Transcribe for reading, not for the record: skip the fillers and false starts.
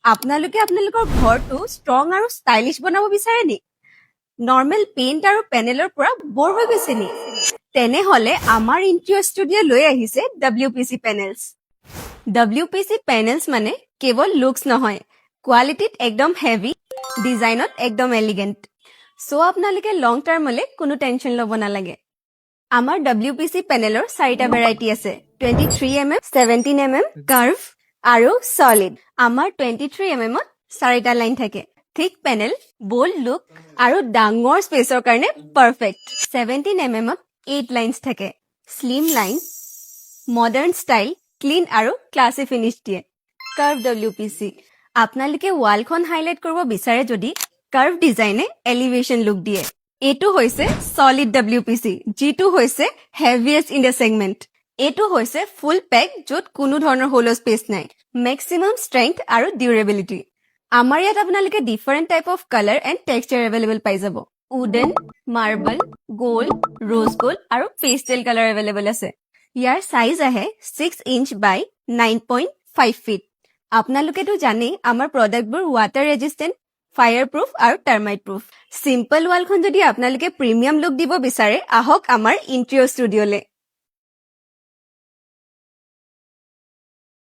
আপোনালোকে আপোনালোকৰ ঘৰটো ষ্ট্ৰং আৰু ষ্টাইলিছ বনাব বিচাৰে নি? নৰ্মেল পেইণ্ট আৰু পেনেলৰ পৰা বৰ হৈ গৈছে নি? তেনেহলে আমাৰ ইণ্টেৰিয়ৰ ষ্টুডিঅ' লৈ আহিছে WPC পেনেলছ। WPC পেনেলছ মানে কেৱল লুকছ নহয়, কোৱালিটিত একদম হেভি, ডিজাইনত একদম এলিগেণ্ট। চ' আপোনালোকে লং টাৰ্মলৈ কোনো টেনশ্যন ল'ব নালাগে। আমাৰ WPC পেনেলৰ 4টা ভেৰাইটি আছে, 23mm, 17mm, কাৰ্ভ আৰু ছলিড। আমাৰ 23mmত 4টা লাইন থাকে। থিক পেনেল, বোল্ড লুক আৰু ডাঙৰ স্পেচৰ কাৰণে পাৰফেক্ট। 17mmত 8 লাইনছ থাকে, slim line, modern style, clean আৰু ক্লাছী ফিনিছ দিয়ে। কাৰ্ভ WPC, আপোনালোকে ৱালখন হাইলাইট কৰিব বিচাৰে যদি কাৰ্ভ ডিজাইনে এলিভেশ্যন লুক দিয়ে। এইটো হৈছে ছলিড WPC, যিটো হৈছে হেভিয়েষ্ট ইন দ্য ছেগমেণ্ট। এইটো হৈছে ফুল পেক, য'ত কোনো ধৰণৰ হোলো স্পেচ নাই, মেক্সিমাম ষ্ট্ৰেংথ আৰু ডিউৰেবিলিটি। আমাৰ ইয়াত আপোনালোকে different type of colour and texture available পাই যাব। Wooden, marble, gold, rose gold আৰু পেষ্টেল কালাৰ এভেইলেবল আছে। ইয়াৰ চাইজ আহে 6 ইঞ্চ বাই 9.5 ফিট। আপোনালোকেতো জানেই আমাৰ প্ৰডাক্টবোৰ ৱাটাৰ ৰেজিষ্টেণ্ট, ফায়াৰ প্ৰুফ আৰু টাৰ্মাইট প্ৰুফ। চিম্পল ৱালখন যদি আপোনালোকে প্ৰিমিয়াম লুক দিব বিচাৰে, আহক আমাৰ ইণ্টেৰিয়ৰ ষ্টুডিঅ'লৈ।